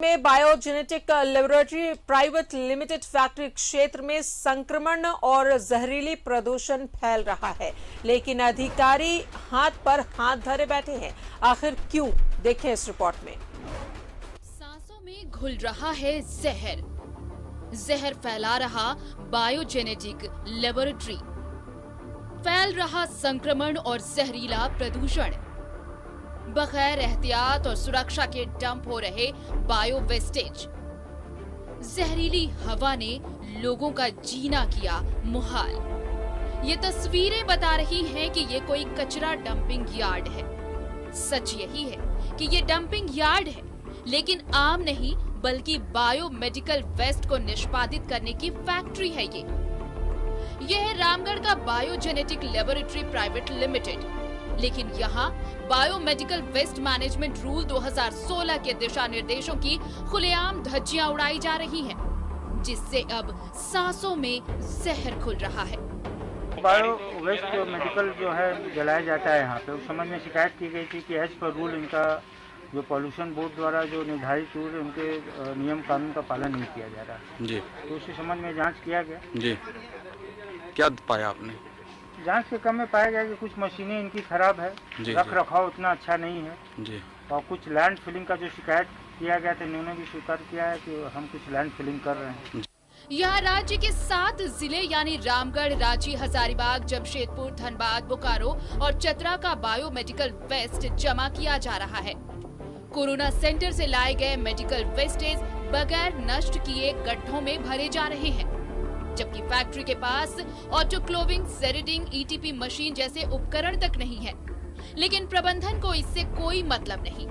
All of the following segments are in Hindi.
में biogenetic laboratory private limited factory क्षेत्र में संक्रमण और जहरीली प्रदूषण फैल रहा है, लेकिन अधिकारी हाथ पर हाथ धरे बैठे हैं। आखिर क्यों? देखें इस रिपोर्ट में। सांसों में घुल रहा है जहर, जहर फैला रहा बायोजेनेटिक लेबोरेटरी, फैल रहा संक्रमण और जहरीला प्रदूषण, बगैर एहतियात और सुरक्षा के डंप हो रहे बायो वेस्टेज, जहरीली हवा ने लोगों का जीना किया मुहाल। ये तस्वीरें बता रही हैं कि ये कोई कचरा डंपिंग यार्ड है। सच यही है कि ये डंपिंग यार्ड है, लेकिन आम नहीं बल्कि बायोमेडिकल वेस्ट को निष्पादित करने की फैक्ट्री है ये है रामगढ़ का बायोजेनेटिक लेबोरेटरी प्राइवेट लिमिटेड। लेकिन यहाँ बायोमेडिकल वेस्ट मैनेजमेंट रूल 2016 के दिशा निर्देशों की खुलेआम धज्जियां उड़ाई जा रही हैं, जिससे अब सांसों में जहर खुल रहा है। बायो वेस्ट मेडिकल जो है जलाया जाता है यहाँ पे, उस समय में शिकायत की गई थी कि एज पर रूल इनका जो पॉल्यूशन बोर्ड द्वारा जो निर्धारित रूल है उनके नियम कानून का पालन नहीं किया जा रहा जी। तो उसी संबंध में जांच किया गया जी। क्या पाया आपने? जांच के क्रम में पाया गया कि कुछ मशीनें इनकी खराब है, रख रखाव उतना अच्छा नहीं है जी। और कुछ लैंड फिलिंग का जो शिकायत किया गया था इन्होंने भी स्वीकार किया है कि हम कुछ लैंड फिलिंग कर रहे हैं। यहाँ राज्य के 7 जिले यानी रामगढ़, रांची, हजारीबाग, जमशेदपुर, धनबाद, बोकारो और चतरा का बायोमेडिकल वेस्ट जमा किया जा रहा है। कोरोना सेंटर से लाए गए मेडिकल वेस्टेज बगैर नष्ट किए गड्ढों में भरे जा रहे हैं, जबकि फैक्ट्री के पास ऑटोक्लोविंग, सेरेडिंग, ईटीपी मशीन जैसे उपकरण तक नहीं है। लेकिन प्रबंधन को इससे कोई मतलब नहीं।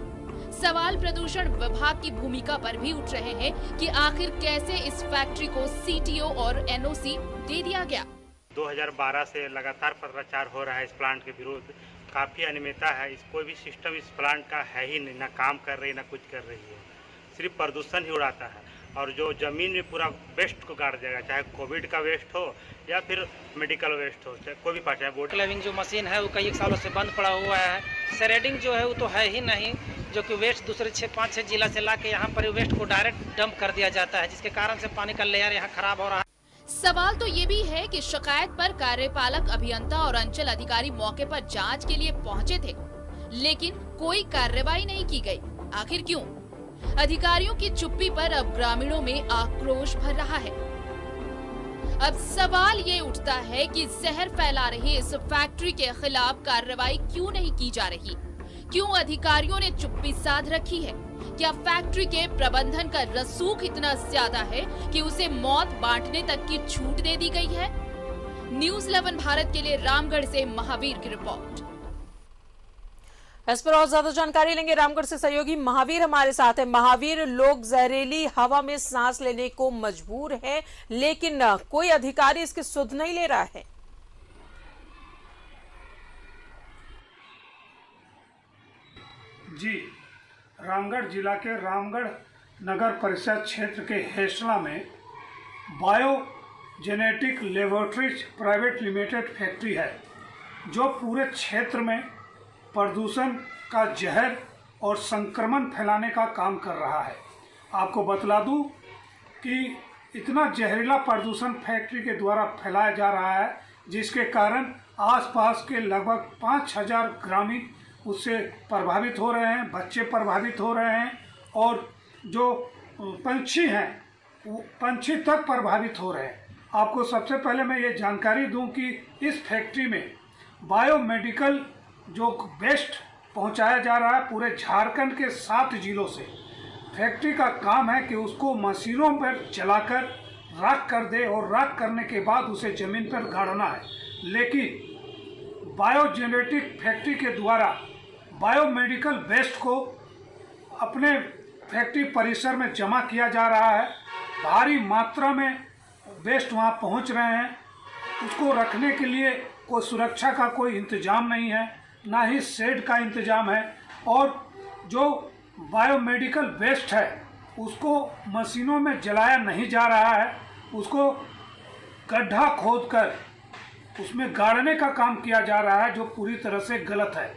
सवाल प्रदूषण विभाग की भूमिका पर भी उठ रहे हैं कि आखिर कैसे इस फैक्ट्री को सीटीओ और एनओसी दे दिया गया। 2012 से लगातार पत्राचार हो रहा है इस प्लांट के विरुद्ध, काफ़ी अनियमितता है। इस कोई भी सिस्टम इस प्लांट का है ही नहीं, ना काम कर रही है ना कुछ कर रही है, सिर्फ प्रदूषण ही उड़ाता है और जो ज़मीन में पूरा वेस्ट को गाड़ देगा, चाहे कोविड का वेस्ट हो या फिर मेडिकल वेस्ट हो, चाहे कोई भी पार्ट है। बोट क्लेविंग जो मशीन है वो कई सालों से बंद पड़ा हुआ है। सेरेडिंग जो है वो तो है ही नहीं, जो कि वेस्ट दूसरे 5-6 जिला से ला के यहाँ पर वेस्ट को डायरेक्ट डंप कर दिया जाता है, जिसके कारण से पानी का लेयर यहाँ खराब हो रहा है। सवाल तो ये भी है कि शिकायत पर कार्यपालक अभियंता और अंचल अधिकारी मौके पर जांच के लिए पहुंचे थे, लेकिन कोई कार्रवाई नहीं की गई। आखिर क्यों? अधिकारियों की चुप्पी पर अब ग्रामीणों में आक्रोश भर रहा है। अब सवाल ये उठता है कि जहर फैला रही इस फैक्ट्री के खिलाफ कार्रवाई क्यों नहीं की जा रही? क्यों अधिकारियों ने चुप्पी साध रखी है? क्या फैक्ट्री के प्रबंधन का रसूख इतना ज्यादा है कि उसे मौत बांटने तक की छूट दे दी गई है? न्यूज़ 11 भारत के लिए रामगढ़ से महावीर की रिपोर्ट। इस पर और ज्यादा जानकारी लेंगे। रामगढ़ से सहयोगी महावीर हमारे साथ है। महावीर, लोग जहरीली हवा में सांस लेने को मजबूर है, लेकिन कोई अधिकारी इसकी सुध नहीं ले रहा है। जी, रामगढ़ जिला के रामगढ़ नगर परिषद क्षेत्र के हेसला में biogenetic laboratories private limited factory है, जो पूरे क्षेत्र में प्रदूषण का जहर और संक्रमण फैलाने का काम कर रहा है। आपको बतला दूं कि इतना जहरीला प्रदूषण फैक्ट्री के द्वारा फैलाया जा रहा है, जिसके कारण आसपास के लगभग 5000 ग्रामीण उससे प्रभावित हो रहे हैं, बच्चे प्रभावित हो रहे हैं और जो पंछी हैं वो पंछी तक प्रभावित हो रहे हैं। आपको सबसे पहले मैं ये जानकारी दूं कि इस फैक्ट्री में बायोमेडिकल जो वेस्ट पहुंचाया जा रहा है पूरे झारखंड के 7 जिलों से। फैक्ट्री का काम है कि उसको मशीनों पर चलाकर राख कर दे और राख करने के बाद उसे ज़मीन पर गाड़ना है, लेकिन बायोजेनेटिक फैक्ट्री के द्वारा बायोमेडिकल वेस्ट को अपने फैक्ट्री परिसर में जमा किया जा रहा है। भारी मात्रा में वेस्ट वहां पहुंच रहे हैं। उसको रखने के लिए कोई सुरक्षा का कोई इंतजाम नहीं है, ना ही शेड का इंतजाम है और जो बायोमेडिकल वेस्ट है उसको मशीनों में जलाया नहीं जा रहा है, उसको गड्ढा खोदकर उसमें गाड़ने का काम किया जा रहा है, जो पूरी तरह से गलत है।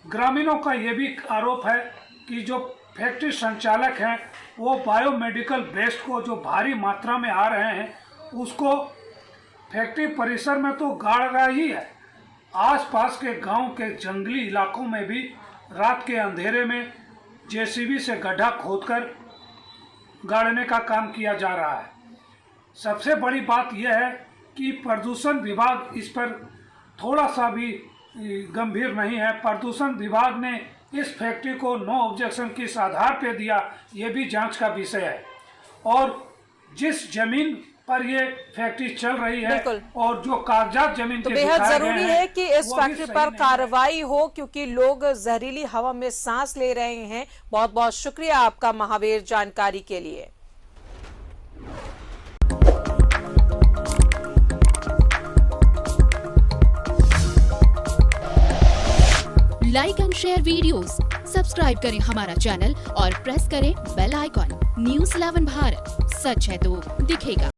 ग्रामीणों का ये भी आरोप है कि जो फैक्ट्री संचालक हैं वो बायोमेडिकल वेस्ट को जो भारी मात्रा में आ रहे हैं उसको फैक्ट्री परिसर में तो गाड़ रहा ही है, आसपास के गांव के जंगली इलाकों में भी रात के अंधेरे में जेसीबी से गड्ढा खोदकर गाड़ने का काम किया जा रहा है। सबसे बड़ी बात यह है कि प्रदूषण विभाग इस पर थोड़ा सा भी गंभीर नहीं है। प्रदूषण विभाग ने इस फैक्ट्री को नो ऑब्जेक्शन किस आधार पर दिया, ये भी जांच का विषय है। और जिस जमीन पर ये फैक्ट्री चल रही है और जो कागजात जमीन तो के बेहद दिखाए जरूरी गए हैं, है कि इस वो भी फैक्ट्री सही पर नहीं है। कार्रवाई हो, क्योंकि लोग जहरीली हवा में सांस ले रहे हैं। बहुत बहुत शुक्रिया आपका महावीर जानकारी के लिए। Like and share videos, subscribe करें हमारा चैनल और प्रेस करें बेल आइकॉन। न्यूज़ 11 भारत, सच है तो दिखेगा।